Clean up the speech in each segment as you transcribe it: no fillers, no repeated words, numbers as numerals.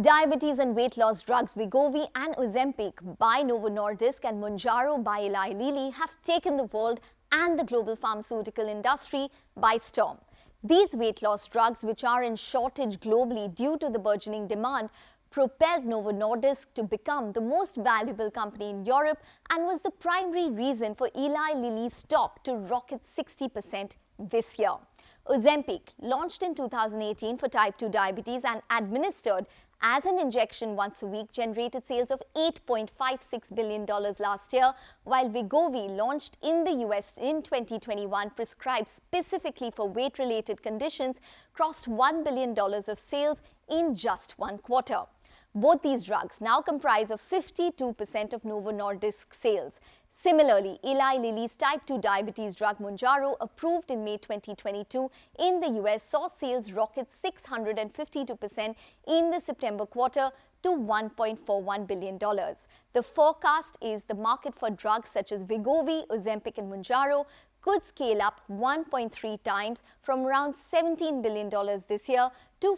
Diabetes and weight loss drugs Wegovy and Ozempic by Novo Nordisk and Mounjaro by Eli Lilly have taken the world and the global pharmaceutical industry by storm. These weight loss drugs, which are in shortage globally due to the burgeoning demand, propelled Novo Nordisk to become the most valuable company in Europe and was the primary reason for Eli Lilly's stock to rocket 60% this year. Ozempic, launched in 2018 for type 2 diabetes and administered as an injection once a week, generated sales of $8.56 billion last year, while Wegovy, launched in the US in 2021, prescribed specifically for weight-related conditions, crossed $1 billion of sales in just one quarter. Both these drugs now comprise of 52% of Novo Nordisk sales. Similarly, Eli Lilly's type 2 diabetes drug Mounjaro, approved in May 2022 in the US, saw sales rocket 652% in the September quarter to $1.41 billion. The forecast is the market for drugs such as Wegovy, Ozempic and Mounjaro could scale up 1.3 times from around $17 billion this year to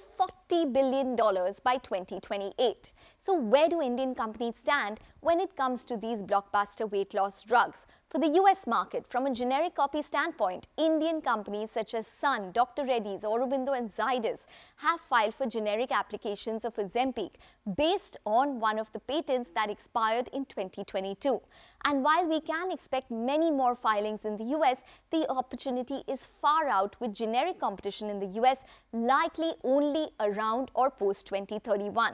$40 billion by 2028. So where do Indian companies stand when it comes to these blockbuster weight loss drugs? For the US market, from a generic copy standpoint, Indian companies such as Sun, Dr. Reddy's, Aurobindo and Zydus have filed for generic applications of Ozempic based on one of the patents that expired in 2022. And while we can expect many more filings in the US, the opportunity is far out, with generic competition in the US likely only around or post 2031.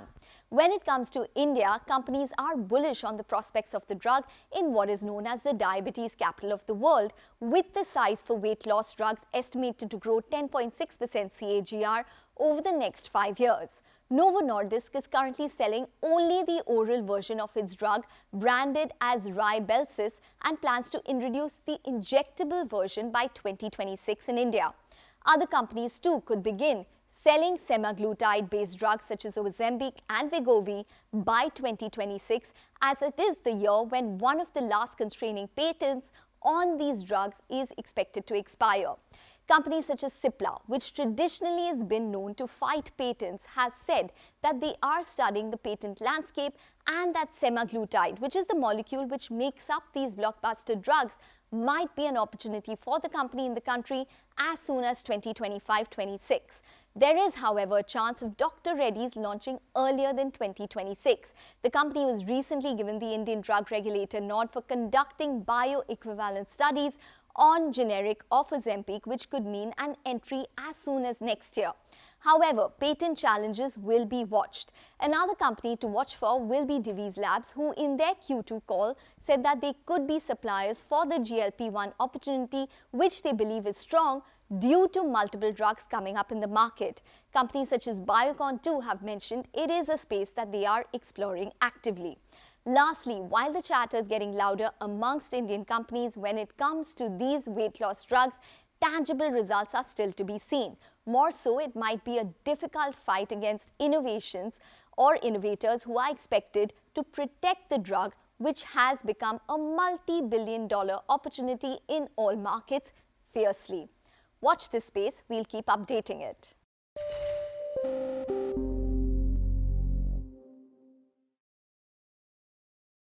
When it comes to India, companies are bullish on the prospects of the drug in what is known as the diabetes capital of the world, with the size for weight loss drugs estimated to grow 10.6% CAGR over the next 5 years. Novo Nordisk is currently selling only the oral version of its drug, branded as Rybelsus, and plans to introduce the injectable version by 2026 in India. Other companies too could begin selling semaglutide-based drugs such as Ozempic and Wegovy by 2026, as it is the year when one of the last constraining patents on these drugs is expected to expire. Companies such as Cipla, which traditionally has been known to fight patents, has said that they are studying the patent landscape and that semaglutide, which is the molecule which makes up these blockbuster drugs, might be an opportunity for the company in the country as soon as 2025-26. There is, however, a chance of Dr. Reddy's launching earlier than 2026. The company was recently given the Indian drug regulator nod for conducting bioequivalent studies on generic of Ozempic, which could mean an entry as soon as next year. However, patent challenges will be watched. Another company to watch for will be Divi's Labs, who in their Q2 call said that they could be suppliers for the GLP-1 opportunity, which they believe is strong due to multiple drugs coming up in the market. Companies such as Biocon too have mentioned it is a space that they are exploring actively. Lastly, while the chatter is getting louder amongst Indian companies when it comes to these weight loss drugs, tangible results are still to be seen. More so, it might be a difficult fight against innovations or innovators who are expected to protect the drug, which has become a multi-billion-dollar opportunity in all markets, fiercely. Watch this space, we'll keep updating it.